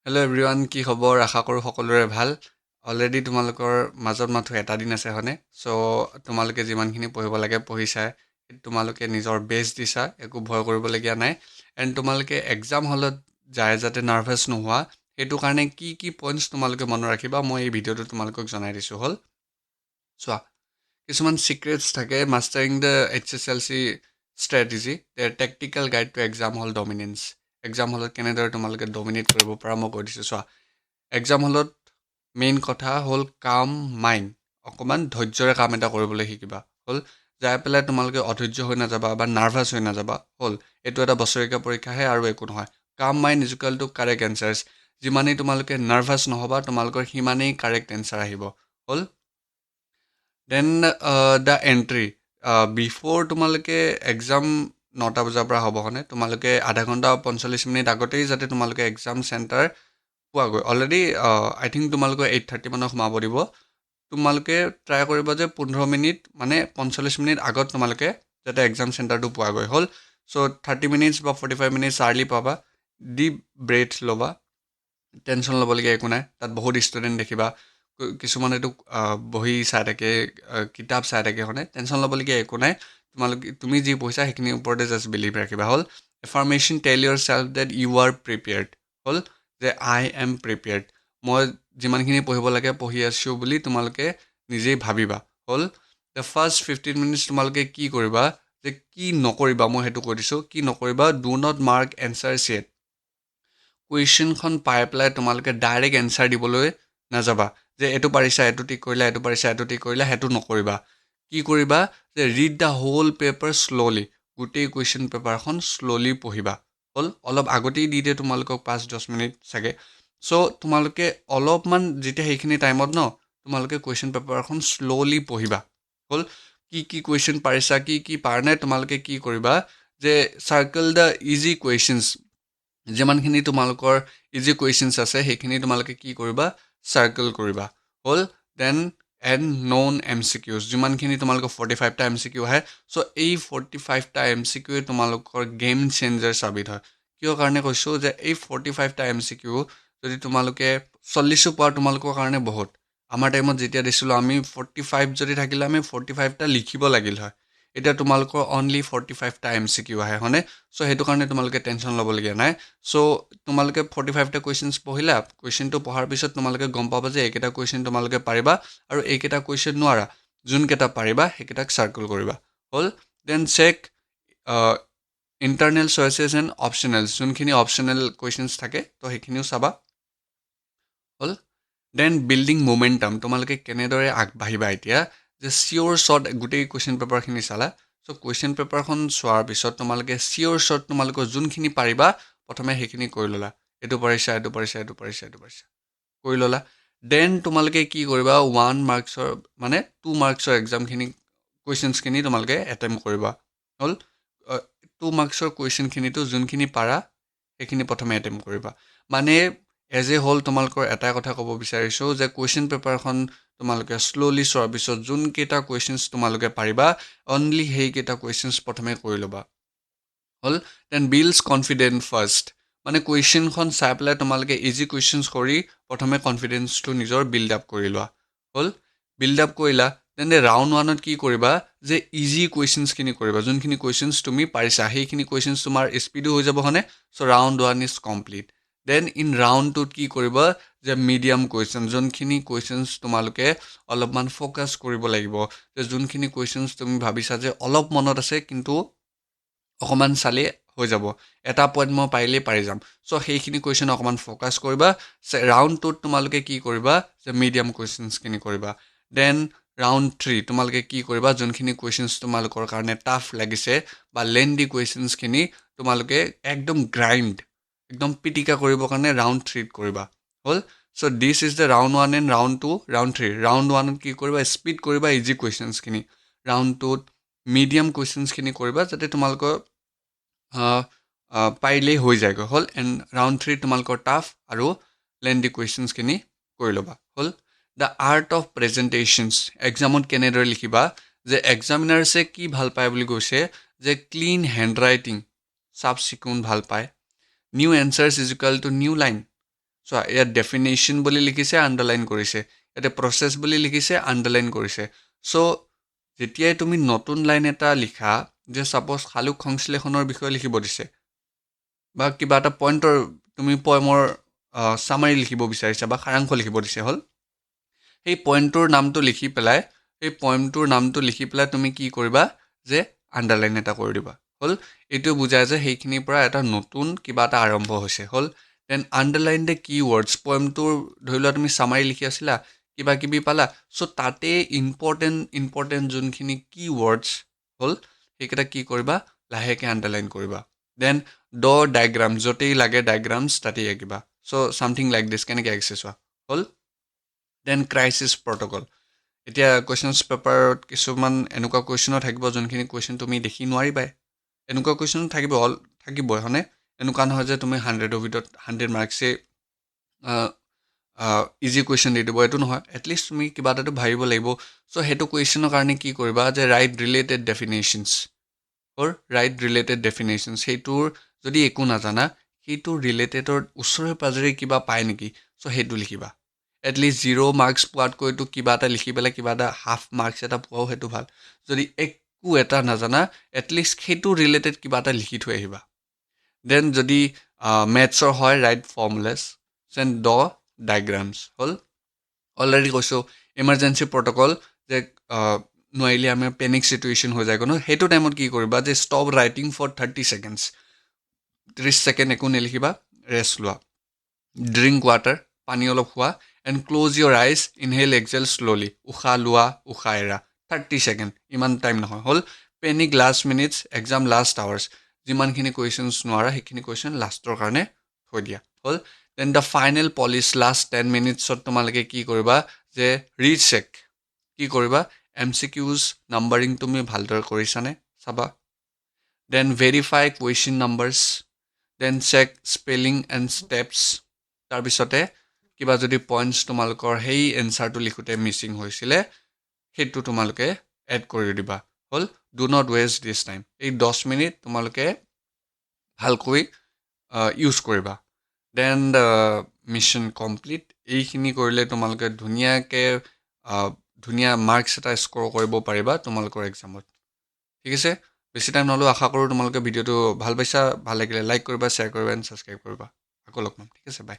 Hello' everyone, কি খবৰ? আশা কৰোঁ সকলোৰে ভাল। অলৰেডি তোমালোকৰ মাজত মাথো এটা দিন আছে হয়নে? চ' তোমালোকে যিমানখিনি পঢ়িব লাগে পঢ়িছাই। তোমালোকে নিজৰ বেষ্ট দিছা, একো ভয় কৰিবলগীয়া নাই। এণ্ড তোমালোকে এক্সাম হলত যায় যাতে নাৰ্ভাছ নোহোৱা, সেইটো কাৰণে কি কি পইণ্টছ তোমালোকে মনত ৰাখিবা মই এই ভিডিঅ'টো তোমালোকক জনাই দিছোঁ হ'ল। চোৱা, কিছুমান চিক্ৰেটছ থাকে mastering the HSLC strategy, tactical guide to exam hall dominance. Exam হলত কেনেদৰে তোমালোকে ডমিনেট কৰিব পাৰা মই কৈ দিছোঁ। চোৱা, এক্সাম হলত মেইন কথা হ'ল কাম মাইণ্ড। অকণমান ধৈৰ্যৰে কাম এটা কৰিবলৈ শিকিবা হ'ল। যাই পেলাই তোমালোকে অধৈৰ্য হৈ নাযাবা বা নাৰ্ভাছ হৈ নাযাবা হ'ল। এইটো এটা বছৰেকীয়া পৰীক্ষাহে আৰু একো নহয়। Calm mind is equal to correct answers. যিমানেই তোমালোকে নাৰ্ভাছ নহ'বা তোমালোকৰ সিমানেই কাৰেক্ট এনচাৰ আহিব হ'ল। দেন দ্য এণ্ট্ৰি, বিফ'ৰ তোমালোকে এক্সাম 9টা বজাৰ পৰা হ'ব হয়নে? তোমালোকে আধা ঘণ্টা 45 মিনিট আগতেই যাতে তোমালোকে এক্সাম চেণ্টাৰ পোৱাগৈ। অলৰেডি আই থিংক তোমালোকৰ 8:30 মানত সোমাব দিব। তোমালোকে ট্ৰাই কৰিবা যে 15 মিনিট মানে 45 মিনিট আগত তোমালোকে যাতে এক্সাম চেণ্টাৰটো পোৱাগৈ হ'ল। চ' 30 মিনিটছ বা 45 মিনিটছ আৰ্লি পাবা। ডিপ ব্ৰেথ ল'বা, টেনশ্যন ল'বলগীয়া একো নাই। তাত বহুত ষ্টুডেণ্ট দেখিবা, কিছুমানেতো বহি চাই থাকে, কিতাপ চাই থাকে হয়নে? টেনশ্যন ল'বলগীয়া একো নাই। তুমি যি পঢ়িছা সেইখিনিৰ ওপৰতে জাষ্ট বিলিভ ৰাখিবা হ'ল। Affirmation tell yourself that you are prepared হ'ল, যে আই এম প্ৰিপেয়াৰ্ড। মই যিমানখিনি পঢ়িব লাগে পঢ়ি আছোঁ বুলি তোমালোকে নিজেই ভাবিবা হ'ল। দ্য ফাৰ্ষ্ট 15 মিনিটছ তোমালোকে কি কৰিবা, যে কি নকৰিবা মই সেইটো কৈ দিছোঁ। কি নকৰিবা, do not mark answer set. কুৱেশ্যনখন পাই পেলাই তোমালোকে ডাইৰেক্ট এনচাৰ দিবলৈ নাযাবা, যে এইটো পাৰিছা এইটো টিক কৰিলা, এইটো পাৰিছা এইটো টিক কৰিলা, সেইটো নকৰিবা। কি কৰিবা, যে read the whole paper slowly. গোটেই কুৱেশ্যন পেপাৰখন শ্ল'লি পঢ়িবা হ'ল। অলপ আগতেই দি দিয়ে তোমালোকক 5-10 মিনিট চাগে। চ' তোমালোকে অলপমান যেতিয়া সেইখিনি টাইমত তোমালোকে কুৱেশ্যন পেপাৰখন শ্ল'লি পঢ়িবা হ'ল। কি কি কুৱেশ্যন পাৰিছা, কি কি পাৰা নাই, তোমালোকে কি কৰিবা, যে চাৰ্কেল দ্য ইজি কুৱেশ্যনছ। যিমানখিনি তোমালোকৰ ইজি কুৱেশ্যনছ আছে সেইখিনি তোমালোকে কি কৰিবা, চাৰ্কেল কৰিবা হ'ল। দেন এণ্ড নন MCQs, যিমানখিনি তোমালোকৰ 45টা MCQ আহে। চ' এই 45টা MCQয়ে তোমালোকৰ গেম চেঞ্জাৰ চাবিত হয়। কিয় কাৰণে কৈছোঁ, যে এই 45টা MCQ যদি তোমালোকে 40 পোৱা তোমালোকৰ কাৰণে বহুত। আমাৰ টাইমত যেতিয়া দিছিলোঁ আমি 45 যদি থাকিলে আমি 45টা লিখিব লাগিল হয়। এতিয়া তোমালোকৰ অনলি 45টা MCQ আহে হয়নে? চ' সেইটো কাৰণে তোমালোকে টেনশ্যন ল'বলগীয়া নাই। চ' তোমালোকে 45টা কুৱেশ্যনছ পঢ়িলা, কুৱেশ্যনটো পঢ়াৰ পিছত তোমালোকে গম পাবা যে এইকেইটা কুৱেশ্যন তোমালোকে পাৰিবা আৰু এইকেইটা কুৱেশ্যন নোৱাৰা। যোনকেইটা পাৰিবা সেইকেইটাক চাৰ্কেল কৰিবা হ'ল। Then check internal choices and optionals. যোনখিনি অপশ্যনেল কুৱেশ্যনছ থাকে তো সেইখিনিও চাবা হ'ল। দেন বিল্ডিং মোমেণ্টাম, তোমালোকে কেনেদৰে আগবাঢ়িবা এতিয়া, যে চিয়'ৰ শ্বৰ্ট গোটেই কুৱেশ্যন পেপাৰখিনি চালা। চ' কুৱেশ্যন পেপাৰখন চোৱাৰ পিছত তোমালোকে চিয়'ৰ শ্বৰ্ট তোমালোকৰ যোনখিনি পাৰিবা প্ৰথমে সেইখিনি কৰি ল'লা। এইটো পাৰিছা এইটো পাৰিছা এইটো পাৰিছা এইটো পাৰিছা কৰি ল'লা। দেন তোমালোকে কি কৰিবা, 1 মাৰ্কছৰ মানে 2 মাৰ্কছৰ এক্সামখিনি কুৱেশ্যনছখিনি তোমালোকে এটেম্প কৰিবা হ'ল। 2 মাৰ্কছৰ কুৱেশ্যনখিনিতো যোনখিনি পাৰা সেইখিনি প্ৰথমে এটেম্প কৰিবা। মানে এজ এ হ'ল তোমালোকৰ এটাই কথা ক'ব বিচাৰিছোঁ, যে কুৱেশ্যন পেপাৰখন তোমালোকে শ্ল'লি চোৱাৰ পিছত যোনকেইটা কুৱেশ্যনছ তোমালোকে পাৰিবা অনলি সেইকেইটা কুৱেশ্যনছ প্ৰথমে কৰি ল'বা হ'ল। দেন বিল্ডছ কনফিডেন্স ফাৰ্ষ্ট, মানে কুৱেশ্যনখন চাই পেলাই তোমালোকে ইজি কুৱেশ্যনছ কৰি প্ৰথমে কনফিডেন্সটো নিজৰ বিল্ড আপ কৰি লোৱা হ'ল। বিল্ড আপ কৰিলা, তেন্তে ৰাউণ্ড 1ত কি কৰিবা, যে ইজি কুৱেশ্যনছখিনি কৰিবা। যোনখিনি কুৱেশ্যনছ তুমি পাৰিছা সেইখিনি কুৱেশ্যনছ তোমাৰ স্পীডো হৈ যাব হয়নে? So' round 1 is complete. Then in round 2ত কি কৰিবা, যে মিডিয়াম কুৱেশ্যন, যোনখিনি কুৱেশ্যনছ তোমালোকে অলপমান ফ'কাছ কৰিব লাগিব। যে যোনখিনি কুৱেশ্যনছ তুমি ভাবিছা যে অলপ মনত আছে কিন্তু অকণমান চালে হৈ যাব, এটা পইণ্ট মই পাৰিলেই পাৰি যাম। চ' সেইখিনি কুৱেশ্যন অকণমান ফ'কাছ কৰিবা। ৰাউণ্ড 2ত তোমালোকে কি কৰিবা, যে মিডিয়াম কুৱেশ্যনছখিনি কৰিবা। দেন ৰাউণ্ড 3 তোমালোকে কি কৰিবা, যোনখিনি কুৱেশ্যনছ তোমালোকৰ কাৰণে টাফ লাগিছে বা লেন্দি কুৱেশ্যনছখিনি তোমালোকে একদম একদম পিটিকা কৰিবৰ কাৰণে ৰাউণ্ড 3ত কৰিবা হ'ল। So' this is the round 1 and round 2, round 3। Round 1ত কি কৰিবা, স্পীড কৰিবা ইজি কুৱেশ্যনছখিনি। ৰাউণ্ড 2ত মিডিয়াম কুৱেশ্যনছখিনি কৰিবা যাতে তোমালোকৰ পাৰিলেই হৈ যায়গৈ হ'ল। এণ্ড ৰাউণ্ড 3 তোমালোকৰ টাফ আৰু লেন্দি কুৱেশ্যনছখিনি কৰি ল'বা হ'ল। দ্য আৰ্ট অফ প্ৰেজেণ্টেশ্যনছ, এক্সামত কেনেদৰে লিখিবা, যে এক্সামিনাৰ্ছে কি ভাল পায় বুলি কৈছে, যে ক্লিন হেণ্ড ৰাইটিং, চাফ চিকুণ ভাল পায়। New answers is equal to new line. চোৱা ইয়াত ডেফিনেশ্যন বুলি লিখিছে আণ্ডাৰলাইন কৰিছে, ইয়াতে প্ৰচেছ বুলি লিখিছে আণ্ডাৰলাইন কৰিছে। চ' যেতিয়াই তুমি নতুন লাইন এটা লিখা, যে ছাপ'জ সালোক সংশ্লেষণৰ বিষয়ে লিখিব দিছে বা কিবা এটা পইণ্টৰ তুমি পয়মৰ চামাৰি লিখিব বিচাৰিছা বা সাৰাংশ লিখিব দিছে হ'ল, সেই পইণ্টটোৰ নামটো লিখি পেলাই তুমি কি কৰিবা যে আণ্ডাৰলাইন এটা কৰি দিবা হ'ল। এইটো বুজায় যে সেইখিনিৰ পৰা এটা নতুন কিবা এটা আৰম্ভ হৈছে হ'ল। দেন আণ্ডাৰলাইন দ্য কি ৱৰ্ডছ, পইমটোৰ ধৰি লোৱা তুমি চামাৰি লিখি আছিলা, কিবা কিবি পালা, চ' তাতে ইম্পৰ্টেণ্ট যোনখিনি কি ৱৰ্ডছ হ'ল সেইকেইটা কি কৰিবা লাহেকৈ আণ্ডাৰলাইন কৰিবা। দেন ডায়েগ্ৰাম, য'তেই লাগে ডায়েগ্ৰামছ তাতেই আঁকিবা। চ' ছামথিং লাইক দিছ, কেনেকৈ আঁকিছে চোৱা হ'ল। দেন ক্ৰাইচিছ প্ৰট'কল, এতিয়া কুৱেশ্যনছ পেপাৰত কিছুমান এনেকুৱা কুৱেশ্যনো থাকিব যোনখিনি কুৱেশ্যন তুমি দেখি নোৱাৰিবাই, এনেকুৱা কুৱেশ্যন থাকিবই হয়নে। এনেকুৱা নহয় যে তুমি 100ৰ ভিতৰত 100 মাৰ্কছেই ইজি কুৱেশ্যন দি দিব, এইটো নহয়। এটলিষ্ট তুমি কিবা এটাতো ভাবিব লাগিব। চ' সেইটো কুৱেশ্যনৰ কাৰণে কি কৰিবা যে ৰাইট ৰিলেটেড ডেফিনেশ্যনছ, সেইটোৰ যদি একো নাজানা, সেইটো ৰিলেটেডৰ ওচৰে পাজৰে কিবা পায় নেকি, চ' সেইটো লিখিবা। এটলিষ্ট 0 মাৰ্কছ পোৱাতকৈতো কিবা এটা লিখি পেলাই কিবা এটা হাফ মাৰ্কছ এটা পোৱাও সেইটো ভাল। যদি একো এটা নাজানা, এটলিষ্ট সেইটো ৰিলেটেড কিবা এটা লিখি থৈ আহিবা। দেন যদি মেথছৰ হয় ৰাইট ফৰ্মুলাছ, দেন ডায়েগ্ৰামছ হ'ল। অলৰেডি কৈছোঁ ইমাৰ্জেঞ্চি প্ৰট'কল, যে নোৱাৰিলে আমাৰ পেনিক চিটুৱেশ্যন হৈ যায় ন, সেইটো টাইমত কি কৰিবা যে stop writing for 30 seconds, 30 second একো নিলিখিবা, ৰেষ্ট লোৱা। ড্ৰিংক ৱাটাৰ, পানী অলপ খোৱা। And close your eyes, inhale exhale slowly, উশাহ লোৱা উশাহ এৰা, 30 ছেকেণ্ড, ইমান টাইম নহয় হ'ল। Panic last minutes, exam last hours, যিমানখিনি কুৱেশ্যনছ নোৱাৰা সেইখিনি কুৱেশ্যন লাষ্টৰ কাৰণে থৈ দিয়া হ'ল। Then the final polish, last 10 মিনিটছত তোমালোকে কি কৰিবা যে ৰিচেক, কি কৰিবা MCQs নাম্বাৰিং তুমি ভালদৰে কৰিছানে চাবা। Then verify question numbers, then check spelling and steps. তাৰপিছতে কিবা যদি পইণ্টছ তোমালোকৰ সেই এনচাৰটো লিখোঁতে মিচিং হৈছিলে সেইটো তোমালোকে এড কৰি দিবা হ'ল। Do not waste this time, এই 10 মিনিট তোমালোকে ভালকৈ ইউজ কৰিবা। দেন মিছন কমপ্লিট, এইখিনি কৰিলে তোমালোকে ধুনীয়া মাৰ্কছ এটা স্ক'ৰ কৰিব পাৰিবা তোমালোকৰ এক্সামত। ঠিক আছে, বেছি টাইম নহ'লেও আশা কৰোঁ তোমালোকে ভিডিঅ'টো ভাল পাইছা। ভাল লাগিলে লাইক কৰিবা, শ্বেয়াৰ কৰিবা এণ্ড ছাবস্ক্ৰাইব কৰিবা। আকৌ লগ পাম, ঠিক আছে, বাই।